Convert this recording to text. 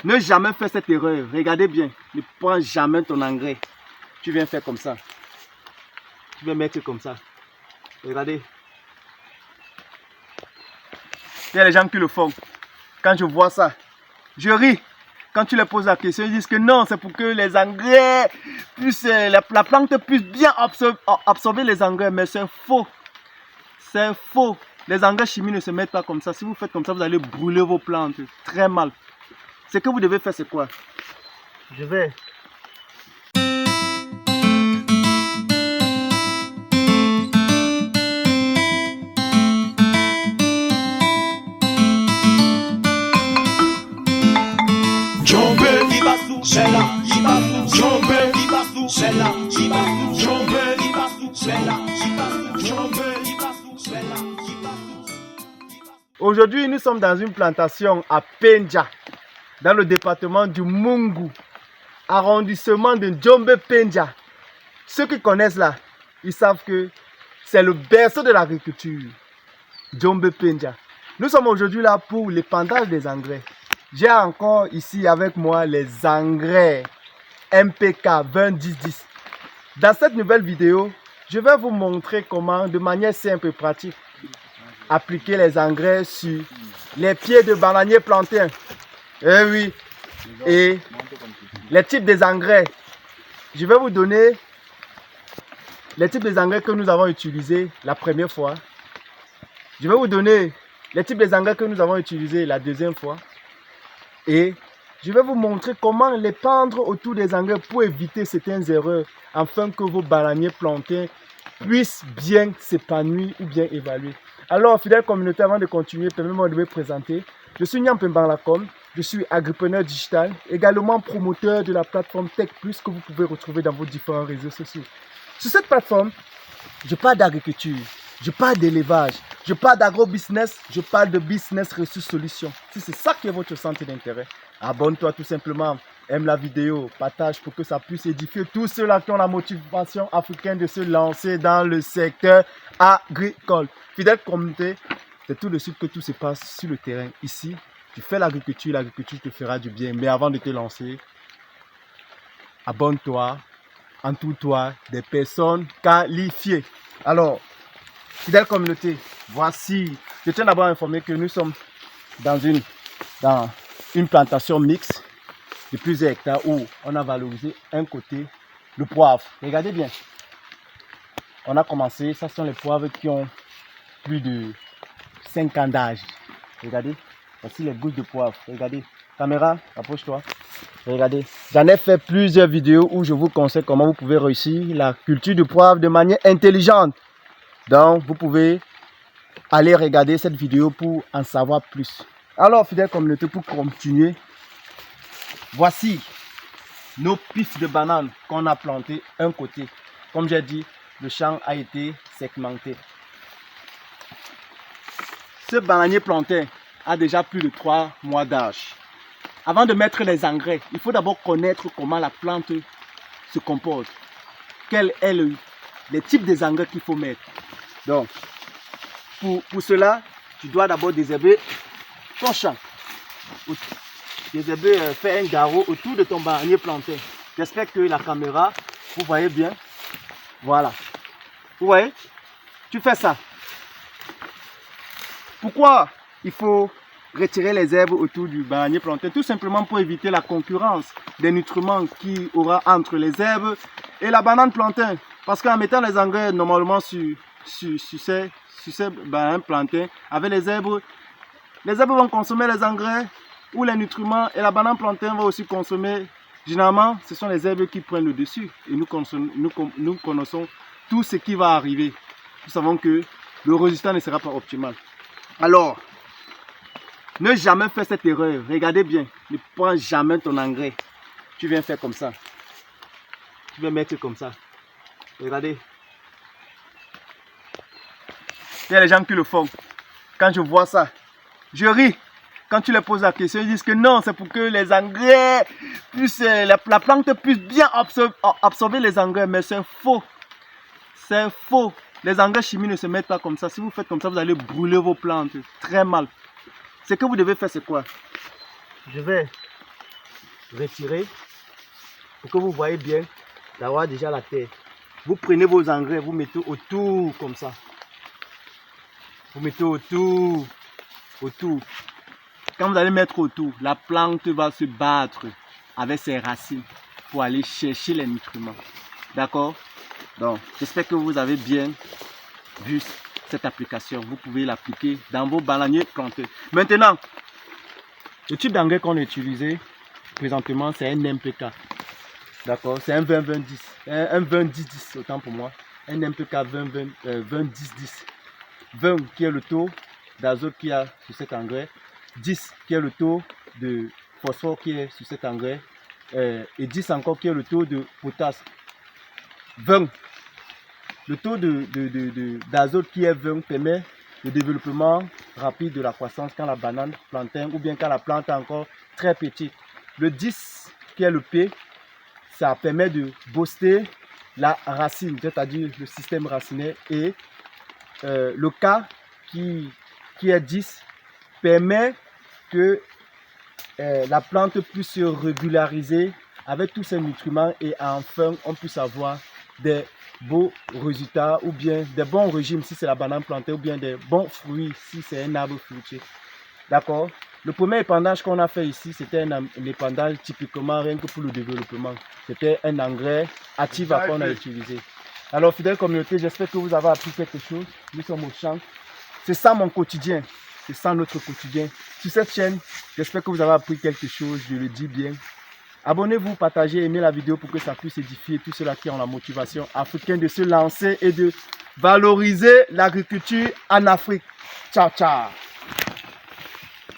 Ne jamais faire cette erreur. Regardez bien. Ne prends jamais ton engrais. Tu viens faire comme ça. Tu viens mettre comme ça. Regardez. Il y a les gens qui le font. Quand je vois ça, je ris. Quand tu leur poses la question, ils disent que non, c'est pour que les engrais puissent, la plante puisse bien absorber les engrais. Mais c'est faux. C'est faux. Les engrais chimiques ne se mettent pas comme ça. Si vous faites comme ça, vous allez brûler vos plantes. Très mal. Ce que vous devez faire, c'est quoi? Je vais... Aujourd'hui, nous sommes dans une plantation à Penja, dans le département du Mungu, arrondissement de Njombe Penja. Ceux qui connaissent là, ils savent que c'est le berceau de l'agriculture, Njombe Penja. Nous sommes aujourd'hui là pour l'épandage des engrais. J'ai encore ici avec moi les engrais MPK 20-10-10. Dans cette nouvelle vidéo, je vais vous montrer comment, de manière simple et pratique, appliquer les engrais sur les pieds de bananier plantain. Eh oui. Et les types des engrais. Je vais vous donner les types des engrais que nous avons utilisés la première fois. Je vais vous donner les types des engrais que nous avons utilisés la deuxième fois. Et je vais vous montrer comment les pendre autour des engrais pour éviter certaines erreurs afin que vos bananiers plantains puissent bien s'épanouir ou bien évaluer. Alors, fidèle communauté, avant de continuer, permettez-moi de me présenter. Je suis Nyam Pembanlakom, je suis agripreneur digital, également promoteur de la plateforme Tech Plus que vous pouvez retrouver dans vos différents réseaux sociaux. Sur cette plateforme, je parle d'agriculture, je parle d'élevage, je parle d'agro-business, je parle de business ressources solutions. Si c'est ça qui est votre centre d'intérêt, abonne-toi tout simplement, aime la vidéo, partage pour que ça puisse édifier tous ceux-là qui ont la motivation africaine de se lancer dans le secteur agricole. Fidèle communauté, c'est tout de suite que tout se passe sur le terrain. Ici, tu fais l'agriculture, l'agriculture te fera du bien. Mais avant de te lancer, abonne-toi, entoure-toi des personnes qualifiées. Alors, fidèle communauté, voici, je tiens d'abord à informer que nous sommes dans une plantation mixte de plusieurs hectares où on a valorisé un côté le poivre. Regardez bien. On a commencé, ça sont les poivres qui ont plus de 5 ans d'âge. Regardez, voici les gouttes de poivre. Regardez, caméra, approche-toi. Regardez, j'en ai fait plusieurs vidéos où je vous conseille comment vous pouvez réussir la culture de poivre de manière intelligente. Donc, vous pouvez aller regarder cette vidéo pour en savoir plus. Alors, fidèle communauté, pour continuer, voici nos pifs de bananes qu'on a plantés un côté. Comme j'ai dit, le champ a été segmenté. Ce bananier plantain a déjà plus de 3 mois d'âge. Avant de mettre les engrais, il faut d'abord connaître comment la plante se comporte. Quel est les types des engrais qu'il faut mettre. Donc, pour cela, tu dois d'abord désherber ton champ. Désherber, faire un garrot autour de ton bananier plantain. J'espère que la caméra, vous voyez bien. Voilà. Vous voyez? Tu fais ça. Pourquoi il faut retirer les herbes autour du bananier plantain? Tout simplement pour éviter la concurrence des nutriments qu'il y aura entre les herbes et la banane plantain. Parce qu'en mettant les engrais normalement sur ces bananes plantain, avec les herbes vont consommer les engrais ou les nutriments et la banane plantain va aussi consommer. Généralement, ce sont les herbes qui prennent le dessus et nous connaissons tout ce qui va arriver. Nous savons que le résultat ne sera pas optimal. Alors, ne jamais faire cette erreur. Regardez bien, ne prends jamais ton engrais. Tu viens faire comme ça. Tu viens mettre comme ça. Regardez. Il y a les gens qui le font. Quand je vois ça, je ris. Quand tu leur poses la question, ils disent que non, c'est pour que les engrais puissent, la plante puisse bien absorber les engrais. Mais c'est faux. C'est faux. Les engrais chimiques ne se mettent pas comme ça. Si vous faites comme ça, vous allez brûler vos plantes. Très mal. Ce que vous devez faire, c'est quoi? Je vais retirer pour que vous voyez bien d'avoir déjà la terre. Vous prenez vos engrais, vous mettez autour comme ça. Vous mettez autour. Quand vous allez mettre autour, la plante va se battre avec ses racines pour aller chercher les nutriments. D'accord? Donc, j'espère que vous avez bien vu cette application. Vous pouvez l'appliquer dans vos bananiers plantés. Maintenant, le type d'engrais qu'on a utilisé présentement, c'est un MPK. D'accord? C'est un 20-20-10. Un 20-10-10, autant pour moi. Un MPK 20-10-10. 20 qui est le taux d'azote qu'il y a sur cet engrais. 10 qui est le taux de phosphore qui est sur cet engrais. Et 10 encore qui est le taux de potasse. 20. Le taux d'azote qui est 20 permet le développement rapide de la croissance quand la banane plantain ou bien quand la plante est encore très petite. Le 10 qui est le P, ça permet de booster la racine, c'est-à-dire le système racinaire. Et le K qui est 10 permet que la plante puisse se régulariser avec tous ses nutriments et enfin on puisse avoir des beaux résultats ou bien des bons régimes si c'est la banane plantée ou bien des bons fruits si c'est un arbre fruitier. D'accord? Le premier épandage qu'on a fait ici, c'était un épandage typiquement rien que pour le développement. C'était un engrais Activa qu'on a utilisé. Alors, fidèle communauté, j'espère que vous avez appris quelque chose. Nous sommes au champ. C'est ça mon quotidien. C'est ça notre quotidien. Sur cette chaîne, j'espère que vous avez appris quelque chose. Je le dis bien. Abonnez-vous, partagez, aimez la vidéo pour que ça puisse édifier tous ceux-là qui ont la motivation africaine de se lancer et de valoriser l'agriculture en Afrique. Ciao, ciao.